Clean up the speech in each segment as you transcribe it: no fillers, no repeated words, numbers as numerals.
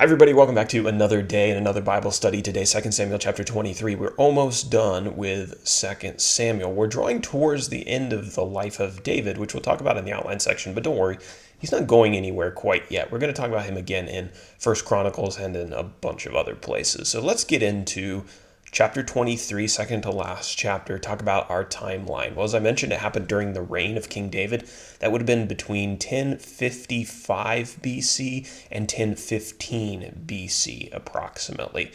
Hi everybody, welcome back to another day and another Bible study. Today, 2 Samuel chapter 23. We're almost done with 2 Samuel. We're drawing towards the end of the life of David, which we'll talk about in the outline section, but don't worry, he's not going anywhere quite yet. We're going to talk about him again in 1 Chronicles and in a bunch of other places. So let's get into chapter 23, second to last chapter, talk about our timeline. Well, as I mentioned, it happened during the reign of King David. That would have been between 1055 BC and 1015 BC, approximately.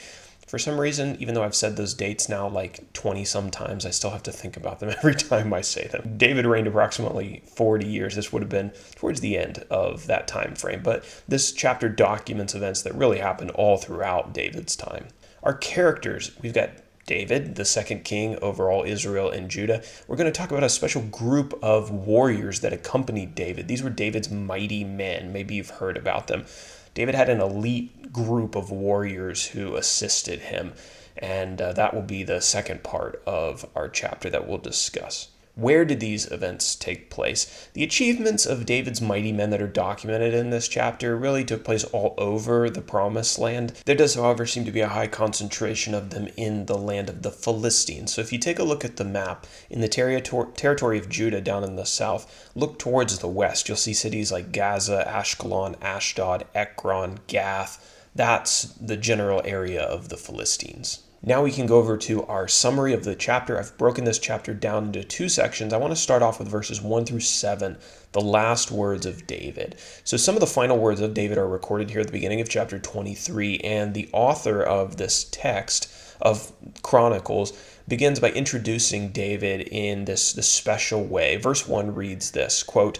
For some reason, even though I've said those dates now like 20 some times, I still have to think about them every time I say them. David reigned approximately 40 years. This would have been towards the end of that time frame. But this chapter documents events that really happened all throughout David's time. Our characters, we've got David, the second king over all Israel and Judah. We're going to talk about a special group of warriors that accompanied David. These were David's mighty men. Maybe you've heard about them. David had an elite group of warriors who assisted him, and that will be the second part of our chapter that we'll discuss. Where did these events take place? The achievements of David's mighty men that are documented in this chapter really took place all over the Promised Land. There does, however, seem to be a high concentration of them in the land of the Philistines. So if you take a look at the map, in the territory of Judah down in the south, look towards the west. You'll see cities like Gaza, Ashkelon, Ashdod, Ekron, Gath. That's the general area of the Philistines. Now we can go over to our summary of the chapter. I've broken this chapter down into two sections. I want to start off with verses 1 through 7, the last words of David. So some of the final words of David are recorded here at the beginning of chapter 23, and the author of this text of Chronicles begins by introducing David in this special way. Verse 1 reads this, quote,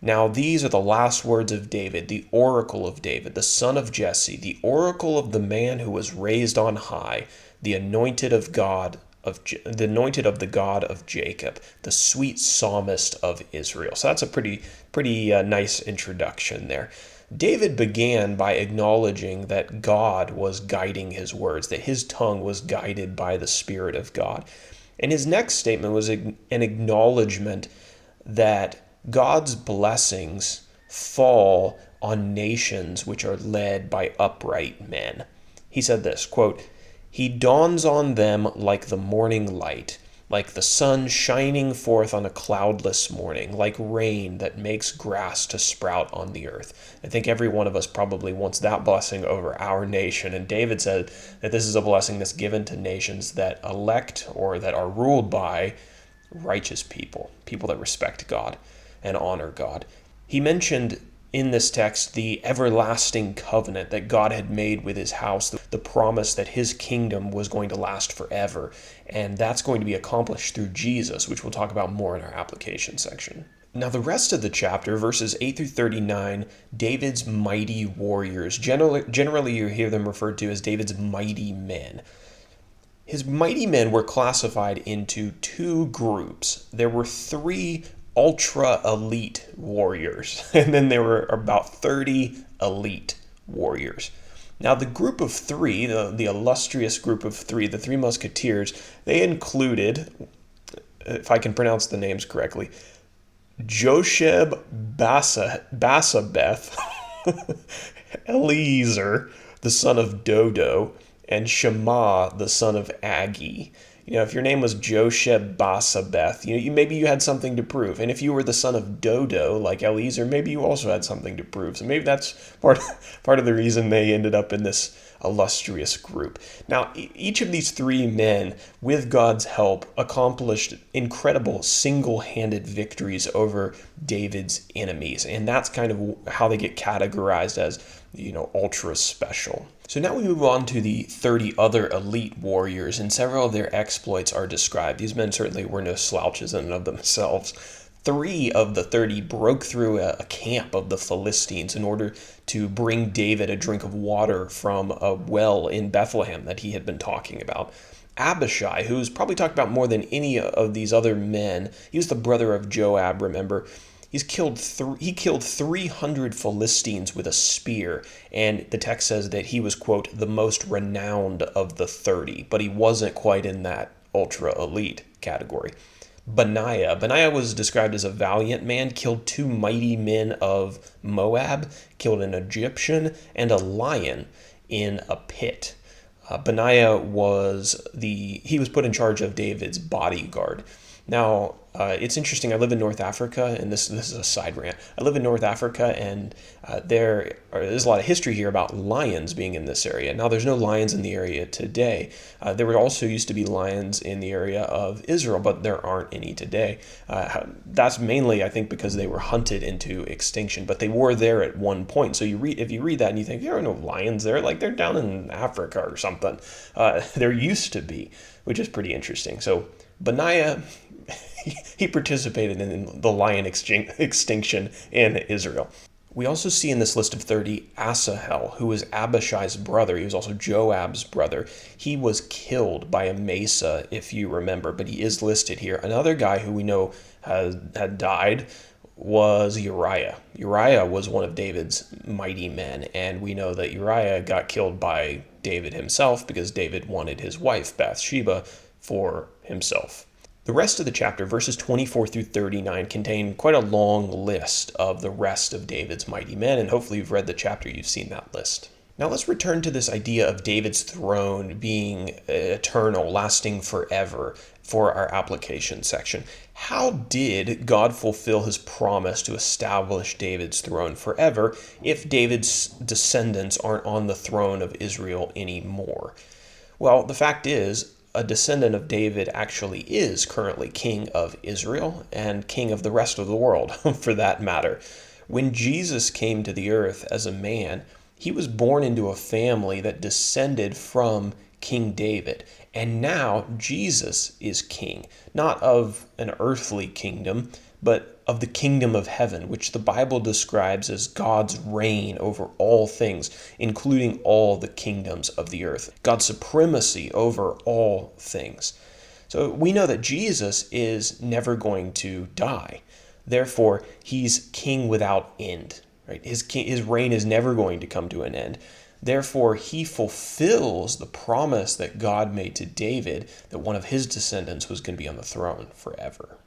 "Now these are the last words of David, the oracle of David, the son of Jesse, the oracle of the man who was raised on high, the anointed of the God of Jacob, the sweet psalmist of Israel." So that's a pretty nice introduction there. David began by acknowledging that God was guiding his words, that his tongue was guided by the Spirit of God. And his next statement was an acknowledgement that God's blessings fall on nations which are led by upright men. He said this, quote, "He dawns on them like the morning light, like the sun shining forth on a cloudless morning, like rain that makes grass to sprout on the earth." I think every one of us probably wants that blessing over our nation. And David said that this is a blessing that's given to nations that elect or that are ruled by righteous people, people that respect God and honor God. He mentioned in this text the everlasting covenant that God had made with his house, the promise that his kingdom was going to last forever, and that's going to be accomplished through Jesus, which we'll talk about more in our application section. Now the rest of the chapter, verses 8 through 39, David's mighty warriors. Generally you hear them referred to as David's mighty men. His mighty men were classified into two groups. There were three ultra elite warriors, and then there were about 30 elite warriors. Now the group of three, the illustrious group of three, the Three Musketeers, they included, if I can pronounce the names correctly, Josheb Basabeth, Eliezer, the son of Dodo, and Shema, the son of Agee. If your name was Josheb Basabeth, maybe you had something to prove. And if you were the son of Dodo, like Eliezer, maybe you also had something to prove. So maybe that's part of the reason they ended up in this illustrious group. Now, each of these three men, with God's help, accomplished incredible single-handed victories over David's enemies. And that's kind of how they get categorized as, ultra special. So now we move on to the 30 other elite warriors, and several of their exploits are described. These men certainly were no slouches in and of themselves. 3 of the 30 broke through a camp of the Philistines in order to bring David a drink of water from a well in Bethlehem that he had been talking about. Abishai, who's probably talked about more than any of these other men, he was the brother of Joab, remember. He killed 300 Philistines with a spear, and the text says that he was, quote, the most renowned of the 30, but he wasn't quite in that ultra elite category. Benaiah. Benaiah was described as a valiant man, killed two mighty men of Moab, killed an Egyptian and a lion in a pit. Benaiah he was put in charge of David's bodyguard. Now, it's interesting. I live in North Africa, and this is a side rant. I live in North Africa, and there's a lot of history here about lions being in this area. Now, there's no lions in the area today. There were also used to be lions in the area of Israel, but there aren't any today. That's mainly, I think, because they were hunted into extinction, but they were there at one point. So if you read that and you think there are no lions there, like they're down in Africa or something. There used to be, which is pretty interesting. So Benaiah, he participated in the lion extinction in Israel. We also see in this list of 30 Asahel, who was Abishai's brother. He was also Joab's brother. He was killed by Amasa, if you remember, but he is listed here. Another guy who we know had died was Uriah. Uriah was one of David's mighty men, and we know that Uriah got killed by David himself because David wanted his wife, Bathsheba, for himself. The rest of the chapter, verses 24 through 39, contain quite a long list of the rest of David's mighty men, and hopefully you've read the chapter, you've seen that list. Now let's return to this idea of David's throne being eternal, lasting forever, for our application section. How did God fulfill his promise to establish David's throne forever if David's descendants aren't on the throne of Israel anymore? Well, the fact is, a descendant of David actually is currently king of Israel and king of the rest of the world, for that matter. When Jesus came to the earth as a man, he was born into a family that descended from King David. And now Jesus is king, not of an earthly kingdom, but of the kingdom of heaven, which the Bible describes as God's reign over all things, including all the kingdoms of the earth, God's supremacy over all things. So we know that Jesus is never going to die. Therefore, he's king without end. Right? His reign is never going to come to an end. Therefore, he fulfills the promise that God made to David that one of his descendants was going to be on the throne forever.